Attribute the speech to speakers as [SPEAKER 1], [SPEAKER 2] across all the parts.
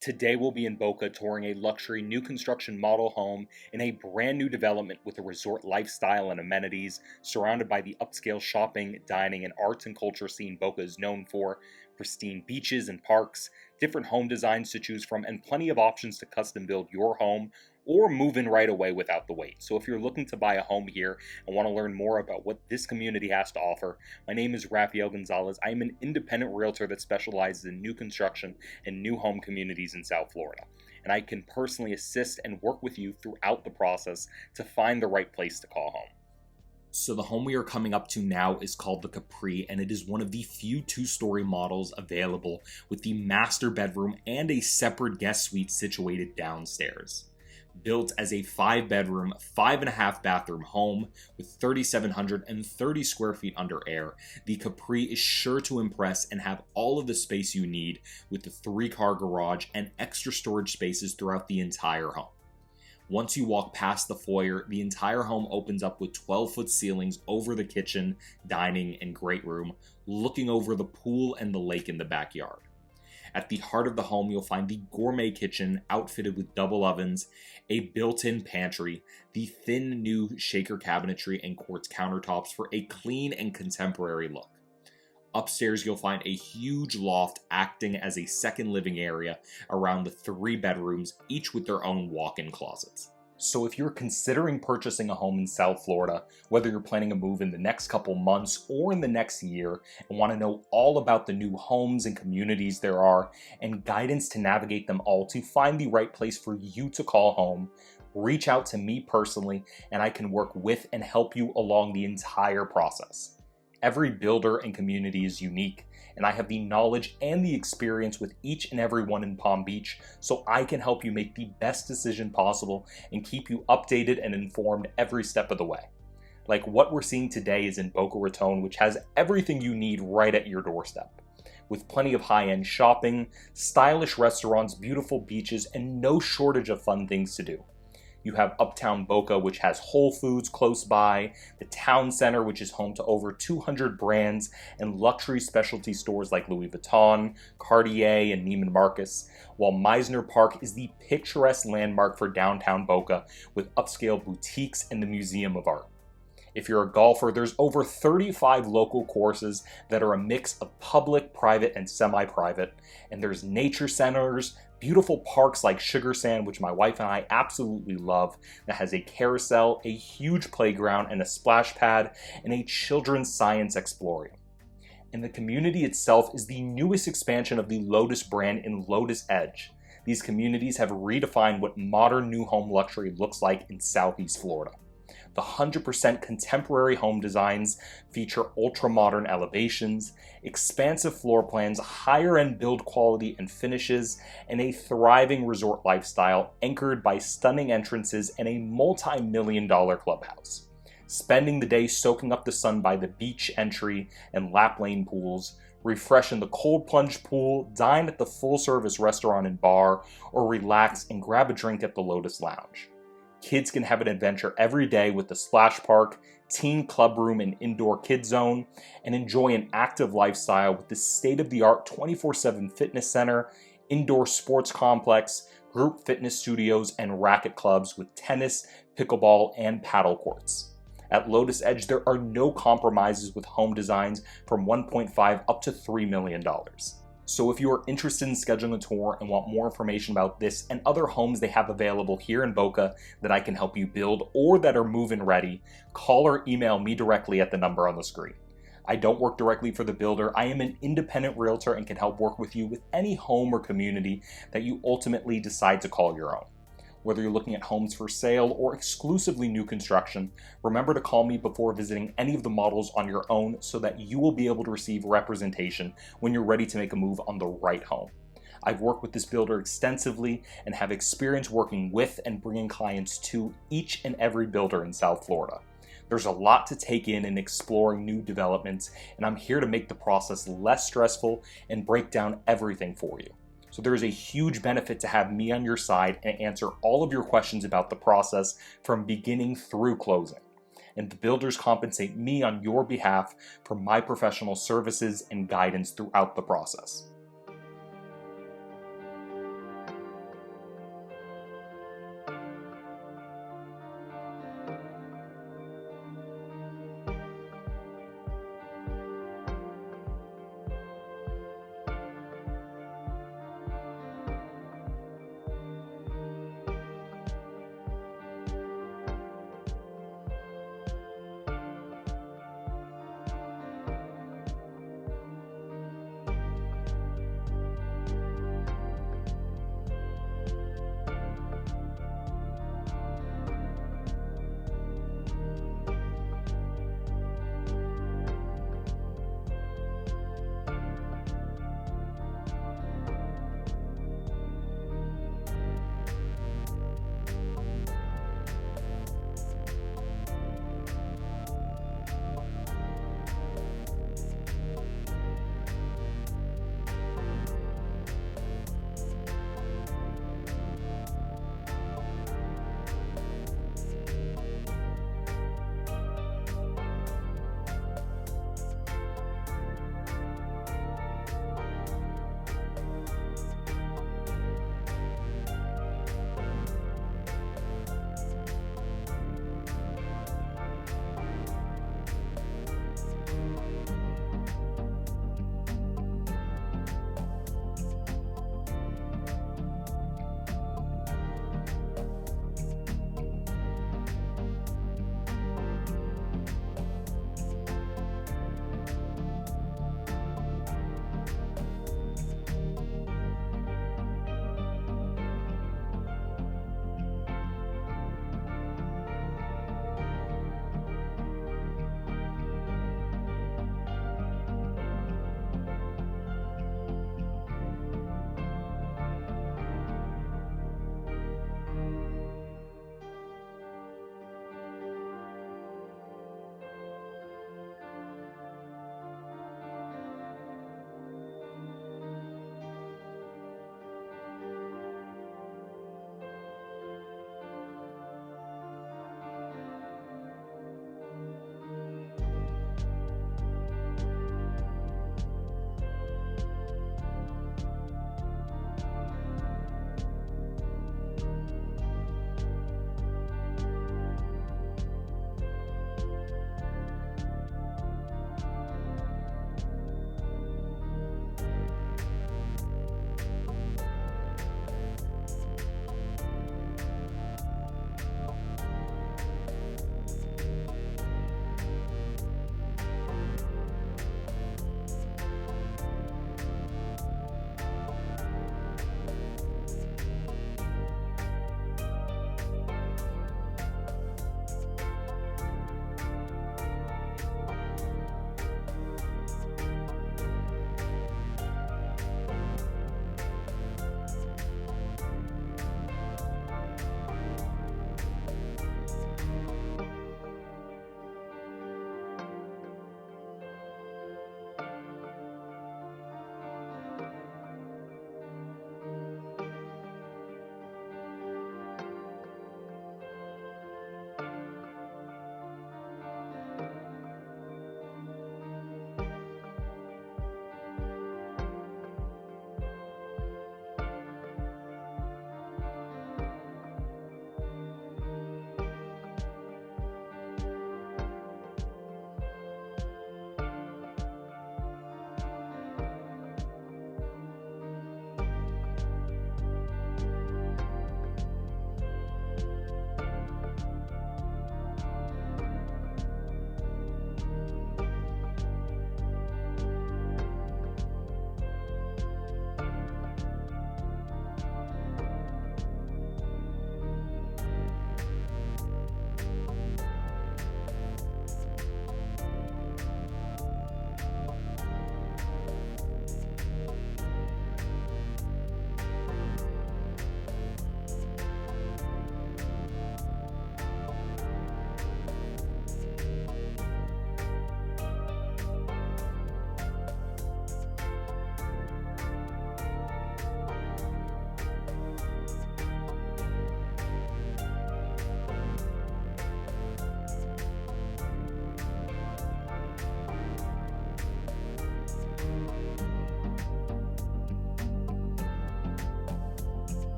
[SPEAKER 1] Today we'll be in Boca touring a luxury new construction model home in a brand new development with a resort lifestyle and amenities surrounded by the upscale shopping, dining, and arts and culture scene Boca is known for, pristine beaches and parks, different home designs to choose from, and plenty of options to custom build your home or move in right away without the wait. So if you're looking to buy a home here and want to learn more about what this community has to offer, my name is Rafael Gonzalez. I am an independent realtor that specializes in new construction and new home communities in South Florida. And I can personally assist and work with you throughout the process to find the right place to call home. So the home we are coming up to now is called the Capri, and it is one of the few two-story models available with the master bedroom and a separate guest suite situated downstairs. Built as a 5-bedroom, 5.5 bathroom home with 3,730 square feet under air, the Capri is sure to impress and have all of the space you need with the 3-car garage and extra storage spaces throughout the entire home. Once you walk past the foyer, the entire home opens up with 12-foot ceilings over the kitchen, dining, and great room, looking over the pool and the lake in the backyard. At the heart of the home, you'll find the gourmet kitchen outfitted with double ovens, a built-in pantry, the thin new shaker cabinetry, and quartz countertops for a clean and contemporary look. Upstairs, you'll find a huge loft acting as a second living area around the 3 bedrooms, each with their own walk-in closets. So if you're considering purchasing a home in South Florida, whether you're planning a move in the next couple months or in the next year, and want to know all about the new homes and communities there are, and guidance to navigate them all to find the right place for you to call home, reach out to me personally, and I can work with and help you along the entire process. Every builder and community is unique, and I have the knowledge and the experience with each and every one in Palm Beach, so I can help you make the best decision possible and keep you updated and informed every step of the way. Like what we're seeing today is in Boca Raton, which has everything you need right at your doorstep. With plenty of high-end shopping, stylish restaurants, beautiful beaches, and no shortage of fun things to do. You have Uptown Boca, which has Whole Foods close by, the Town Center, which is home to over 200 brands and luxury specialty stores like Louis Vuitton, Cartier, and Neiman Marcus, while Meisner Park is the picturesque landmark for downtown Boca with upscale boutiques and the Museum of Art. If you're a golfer, there's over 35 local courses that are a mix of public, private, and semi-private, and there's nature centers, beautiful parks like Sugar Sand, which my wife and I absolutely love, that has a carousel, a huge playground and a splash pad, and a children's science exploring. And the community itself is the newest expansion of the Lotus brand in Lotus Edge. These communities have redefined what modern new home luxury looks like in Southeast Florida. The 100% contemporary home designs feature ultra-modern elevations, expansive floor plans, higher-end build quality and finishes, and a thriving resort lifestyle anchored by stunning entrances and a multi-million-dollar clubhouse. Spending the day soaking up the sun by the beach entry and lap lane pools, refresh in the cold plunge pool, dine at the full-service restaurant and bar, or relax and grab a drink at the Lotus Lounge. Kids can have an adventure every day with the splash park, teen club room and indoor kid zone, and enjoy an active lifestyle with the state-of-the-art 24/7 fitness center, indoor sports complex, group fitness studios, and racket clubs with tennis, pickleball, and paddle courts. At Lotus Edge, there are no compromises with home designs from $1.5 up to $3 million. So if you are interested in scheduling a tour and want more information about this and other homes they have available here in Boca that I can help you build or that are move-in ready, call or email me directly at the number on the screen. I don't work directly for the builder. I am an independent realtor and can help work with you with any home or community that you ultimately decide to call your own. Whether you're looking at homes for sale or exclusively new construction, remember to call me before visiting any of the models on your own so that you will be able to receive representation when you're ready to make a move on the right home. I've worked with this builder extensively and have experience working with and bringing clients to each and every builder in South Florida. There's a lot to take in exploring new developments, and I'm here to make the process less stressful and break down everything for you. So there is a huge benefit to have me on your side and answer all of your questions about the process from beginning through closing. And the builders compensate me on your behalf for my professional services and guidance throughout the process.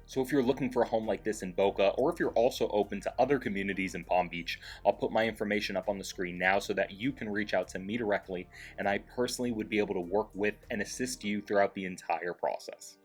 [SPEAKER 1] So if you're looking for a home like this in Boca, or if you're also open to other communities in Palm Beach, I'll put my information up on the screen now so that you can reach out to me directly, and I personally would be able to work with and assist you throughout the entire process.